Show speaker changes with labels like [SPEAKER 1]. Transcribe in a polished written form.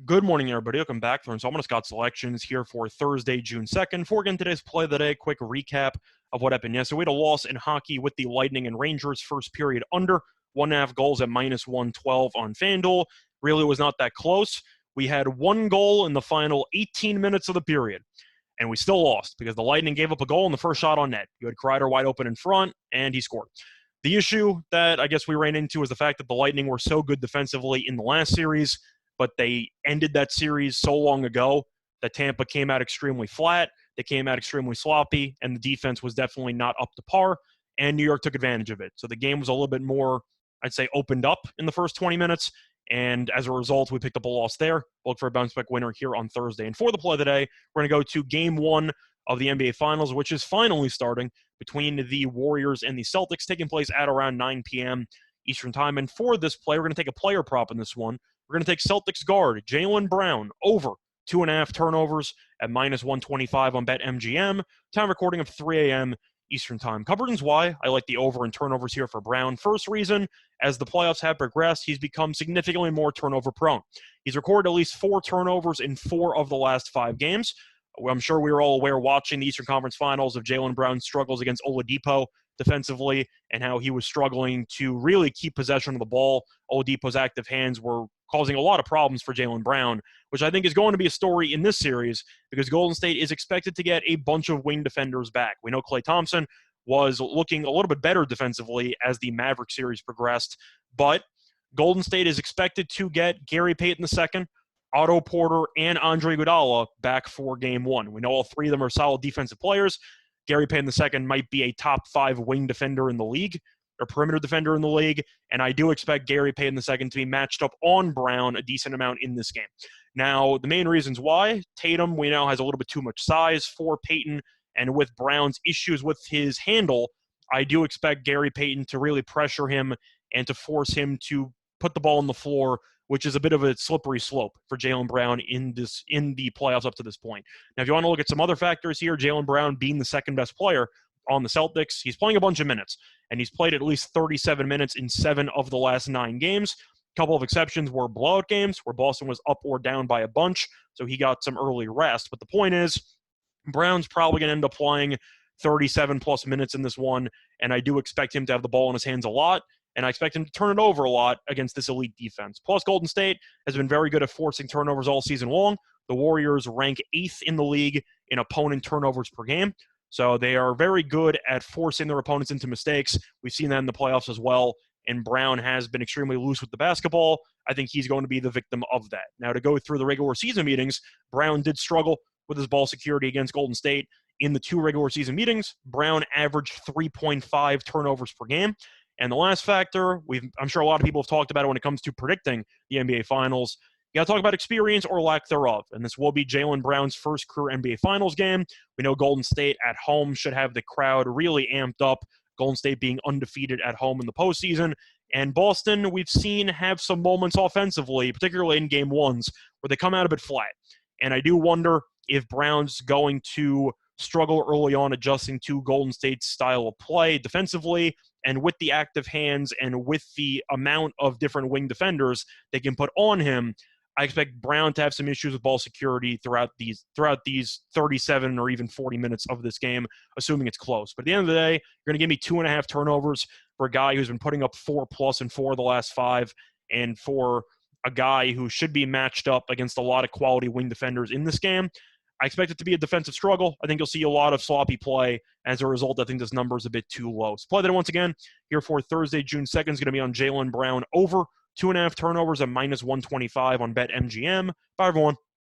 [SPEAKER 1] Good morning, everybody. Welcome back to Installment of Scott Selections here for Thursday, June 2nd. For again today's play of the day, quick recap of what happened yesterday. We had a loss in hockey with the Lightning and Rangers first period under 1.5 goals at minus 112 on FanDuel. Really was not that close. We had one goal in the final 18 minutes of the period, and we still lost because the Lightning gave up a goal in the first shot on net. You had Kreider wide open in front, and he scored. The issue that I guess we ran into is the fact that the Lightning were so good defensively in the last series, but they ended that series so long ago that Tampa came out extremely flat. They came out extremely sloppy, and the defense was definitely not up to par, and New York took advantage of it. So the game was a little bit more, I'd say, opened up in the first 20 minutes, and as a result, we picked up a loss there. We'll look for a bounce-back winner here on Thursday. And for the play of the day, we're going to go to Game 1 of the NBA Finals, which is finally starting between the Warriors and the Celtics, taking place at around 9 p.m. Eastern Time. And for this play, we're going to take a player prop in this one. We're going to take Celtics guard Jaylen Brown over 2.5 turnovers at minus 125 on BetMGM. Time recording of 3 a.m. Eastern Time. Couple reasons why I like the over in turnovers here for Brown. First reason, as the playoffs have progressed, he's become significantly more turnover prone. He's recorded at least 4 turnovers in 4 of the last 5 games. I'm sure we were all aware watching the Eastern Conference Finals of Jaylen Brown's struggles against Oladipo defensively and how he was struggling to really keep possession of the ball. Oladipo's active hands were causing a lot of problems for Jaylen Brown, which I think is going to be a story in this series because Golden State is expected to get a bunch of wing defenders back. We know Klay Thompson was looking a little bit better defensively as the Maverick series progressed, but Golden State is expected to get Gary Payton II, Otto Porter, and Andre Iguodala back for Game 1. We know all 3 of them are solid defensive players. Gary Payton II might be a top 5 wing defender in the league, or perimeter defender in the league, and I do expect Gary Payton II to be matched up on Brown a decent amount in this game. Now, the main reasons why, Tatum, we know, has a little bit too much size for Payton, and with Brown's issues with his handle, I do expect Gary Payton to really pressure him and to force him to put the ball on the floor, which is a bit of a slippery slope for Jaylen Brown in the playoffs up to this point. Now, if you want to look at some other factors here, Jaylen Brown being the second best player on the Celtics, he's playing a bunch of minutes, and he's played at least 37 minutes in 7 of the last 9 games. A couple of exceptions were blowout games where Boston was up or down by a bunch, so he got some early rest. But the point is, Brown's probably going to end up playing 37-plus minutes in this one, and I do expect him to have the ball in his hands a lot, and I expect him to turn it over a lot against this elite defense. Plus, Golden State has been very good at forcing turnovers all season long. The Warriors rank 8th in the league in opponent turnovers per game. So they are very good at forcing their opponents into mistakes. We've seen that in the playoffs as well, and Brown has been extremely loose with the basketball. I think he's going to be the victim of that. Now, to go through the regular season meetings, Brown did struggle with his ball security against Golden State. In the 2 regular season meetings, Brown averaged 3.5 turnovers per game. And the last factor, I'm sure a lot of people have talked about it when it comes to predicting the NBA Finals. You got to talk about experience or lack thereof. And this will be Jaylen Brown's first career NBA Finals game. We know Golden State at home should have the crowd really amped up, Golden State being undefeated at home in the postseason. And Boston, we've seen have some moments offensively, particularly in Game 1s, where they come out a bit flat. And I do wonder if Brown's going to struggle early on adjusting to Golden State's style of play defensively, and with the active hands and with the amount of different wing defenders they can put on him, I expect Brown to have some issues with ball security throughout these 37 or even 40 minutes of this game, assuming it's close. But at the end of the day, you're going to give me 2.5 turnovers for a guy who's been putting up 4+ in 4 of the last 5, and for a guy who should be matched up against a lot of quality wing defenders in this game. I expect it to be a defensive struggle. I think you'll see a lot of sloppy play. As a result, I think this number is a bit too low. So play that once again here for Thursday, June 2nd is going to be on Jaylen Brown over 2.5 turnovers at minus 125 on BetMGM. Bye, everyone.